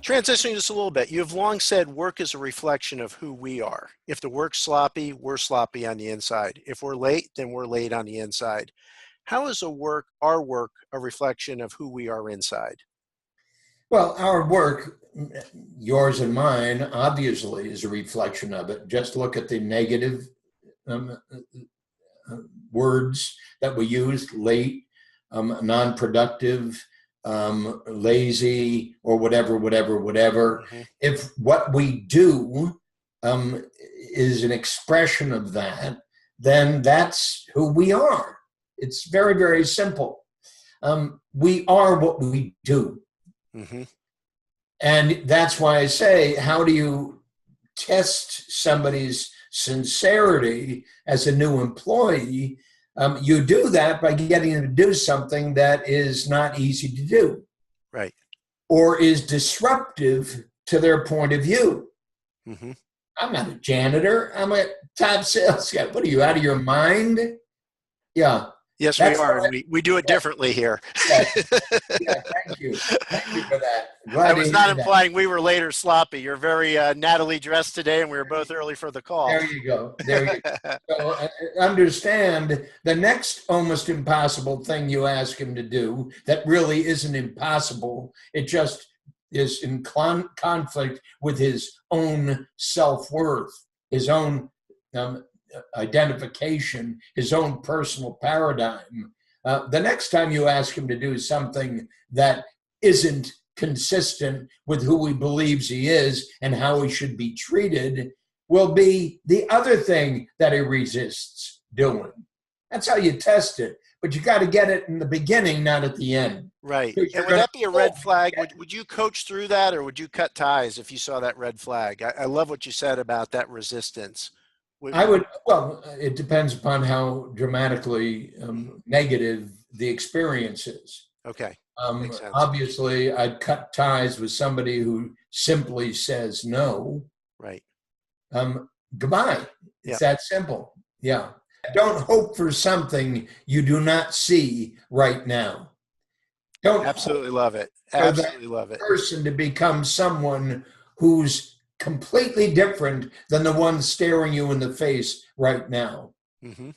Transitioning just a little bit, you have long said work is a reflection of who we are. If the work's sloppy, we're sloppy on the inside. If we're late, then we're late on the inside. How is our work, a reflection of who we are inside? Well, our work, yours and mine, obviously is a reflection of it. Just look at the negative um, words that we use: late, non-productive, lazy, or whatever. Mhm. If what we do is an expression of that, then that's who we are. It's very, very simple. We are what we do. Mhm. And that's why I say, how do you test somebody's sincerity as a new employee? You do that by getting them to do something that is not easy to do Right. or is disruptive to their point of view. Mhm. I'm not a janitor. I'm a top sales guy. What are you, out of your mind? Yeah. Yes, we That's are, what and we do it differently here. yeah, yeah, thank you. Thank you for that. I Glad to was not hear that. implying we were late or sloppy. You're very Natalie dressed today, and we were both early for the call. There you go. There you go. So understand the next almost impossible thing you ask him to do that really isn't impossible. It just is in conflict with his own self-worth, his own identification, his own personal paradigm. The next time you ask him to do something that isn't consistent with who he believes he is and how he should be treated will be the other thing that he resists doing. That's how you test it. But you got to get it in the beginning, not at the end. Right. And would that be a red flag? Would you coach through that, or would you cut ties if you saw that red flag? I love what you said about that resistance. I would, well, it depends upon how dramatically negative the experience is. Okay. Makes sense. Obviously, I'd cut ties with somebody who simply says no. Right. Goodbye. It's Yeah. that simple. Yeah. Don't hope for something you do not see right now. Don't Absolutely love it. for Absolutely that love it. person to become someone who's completely different than the one staring you in the face right now. Mm-hmm.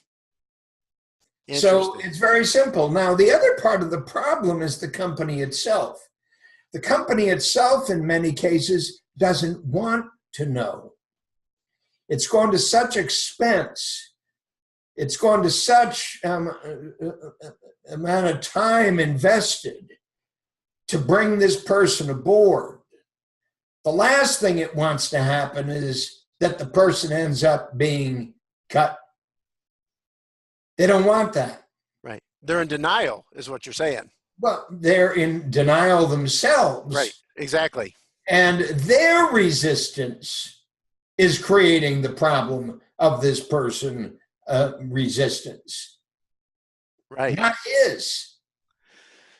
So it's very simple. Now, the other part of the problem is the company itself. The company itself, in many cases, doesn't want to know. It's gone to such expense. It's gone to such amount of time invested to bring this person aboard. The last thing it wants to happen is that the person ends up being cut. They don't want that. Right. They're in denial, is what you're saying. Well, they're in denial themselves. Right. Exactly. And their resistance is creating the problem of this person resistance. Right. Not his.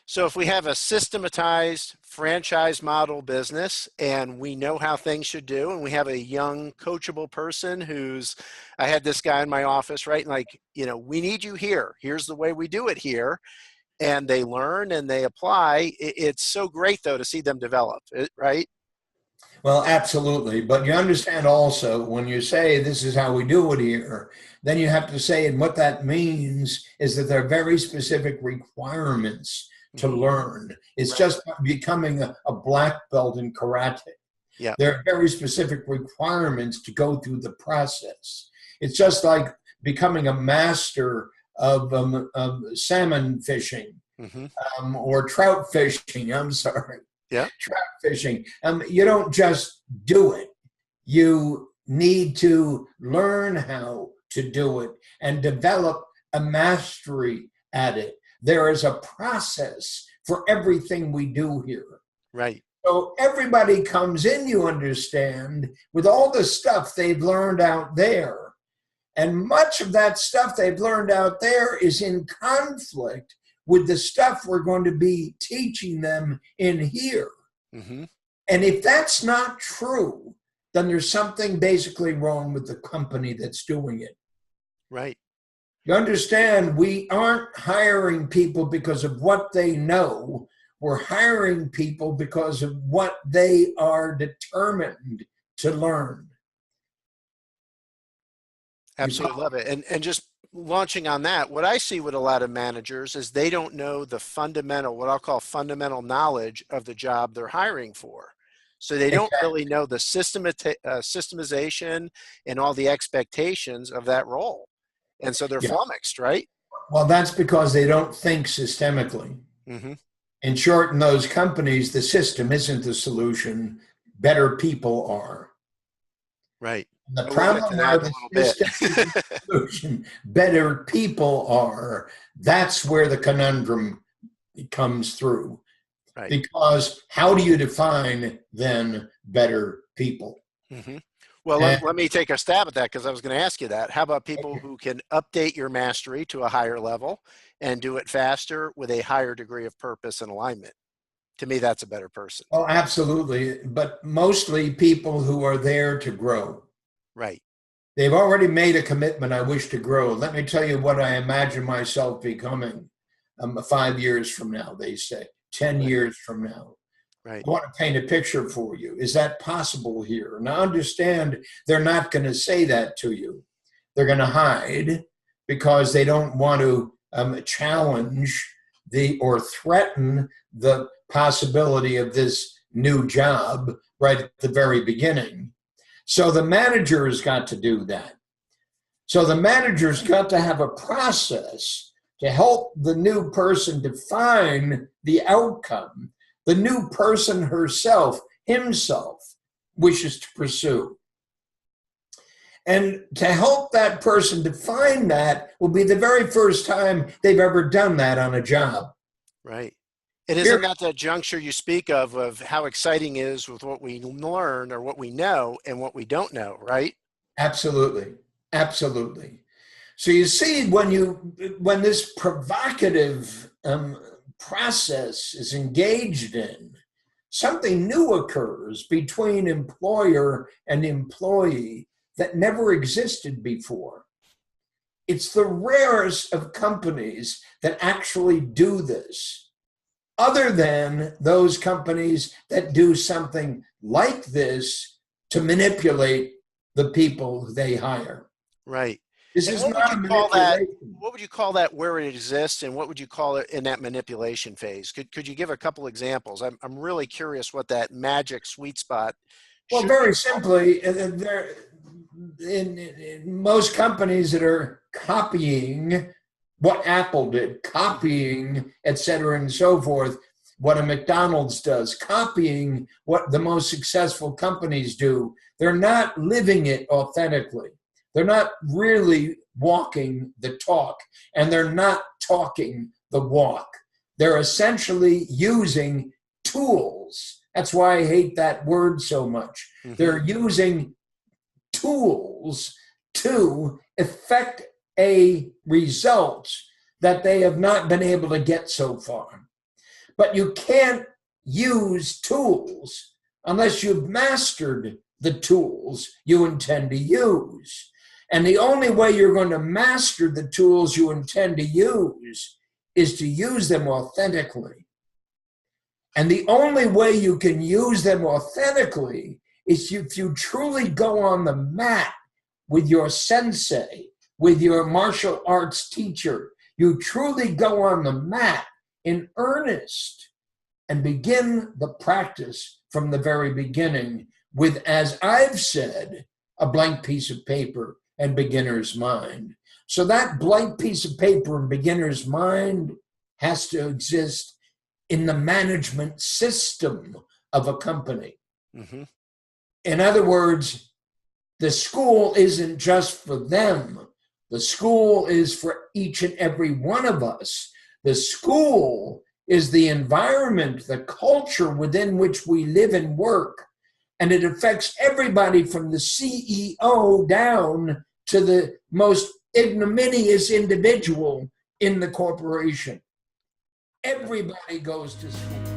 So if we have a systematized franchise model business and we know how things should do, and we have a young coachable person I had this guy in my office, right? Like, we need you here. Here's the way we do it here. And they learn and they apply. It's so great though to see them develop, right? Well, absolutely. But you understand also when you say this is how we do it here, then you have to say, and what that means is that there are very specific requirements to learn. It's Right. just becoming a black belt in karate. Yeah. There are very specific requirements to go through the process. It's just like becoming a master of salmon fishing or trout fishing. I'm sorry. Yeah. Trout fishing. You don't just do it. You need to learn how to do it and develop a mastery at it. There is a process for everything we do here. Right. So everybody comes in, you understand, with all the stuff they've learned out there. And much of that stuff they've learned out there is in conflict with the stuff we're going to be teaching them in here. Mm-hmm. And if that's not true, then there's something basically wrong with the company that's doing it. Right. You understand, we aren't hiring people because of what they know. We're hiring people because of what they are determined to learn. Absolutely love it. And just launching on that, what I see with a lot of managers is they don't know the fundamental, what I'll call fundamental knowledge of the job they're hiring for. So they don't really know the systemization and all the expectations of that role. And so they're flummoxed, right? Well, that's because they don't think systemically. Mm-hmm. In short, in those companies, the system isn't the solution. Better people are. Right. The problem are the system isn't the solution. Better people are. That's where the conundrum comes through. Right. Because how do you define then better people? Mm-hmm. Well, let me take a stab at that, because I was going to ask you that. How about people who can update your mastery to a higher level and do it faster with a higher degree of purpose and alignment? To me, that's a better person. Oh, absolutely. But mostly people who are there to grow. Right. They've already made a commitment. I wish to grow. Let me tell you what I imagine myself becoming 5 years from now, they say, 10 years from now. Right. I want to paint a picture for you. Is that possible here? Now, understand, they're not going to say that to you. They're going to hide because they don't want to challenge or threaten the possibility of this new job right at the very beginning. So the manager's got to do that. So the manager's got to have a process to help the new person define the outcome the new person himself wishes to pursue. And to help that person define that will be the very first time they've ever done that on a job. Right. It isn't at that juncture you speak of how exciting it is with what we learn or what we know and what we don't know, right? Absolutely. Absolutely. So you see, when this provocative process is engaged in, something new occurs between employer and employee that never existed before. It's the rarest of companies that actually do this, other than those companies that do something like this to manipulate the people they hire. Right. This is not a manipulation. What would you call that where it exists, and what would you call it in that manipulation phase? Could you give a couple examples? I'm really curious what that magic sweet spot. Well, very simply, in most companies that are copying what Apple did, copying, et cetera, and so forth, what a McDonald's does, copying what the most successful companies do, they're not living it authentically. They're not really walking the talk, and they're not talking the walk. They're essentially using tools. That's why I hate that word so much. Mm-hmm. They're using tools to effect a result that they have not been able to get so far. But you can't use tools unless you've mastered the tools you intend to use. And the only way you're going to master the tools you intend to use is to use them authentically. And the only way you can use them authentically is if you truly go on the mat with your sensei, with your martial arts teacher. You truly go on the mat in earnest and begin the practice from the very beginning with, as I've said, a blank piece of paper and beginner's mind. So that blank piece of paper and beginner's mind has to exist in the management system of a company. Mm-hmm. In other words, the school isn't just for them. The school is for each and every one of us. The school is the environment, the culture within which we live and work. And it affects everybody from the CEO down to the most ignominious individual in the corporation. Everybody goes to school.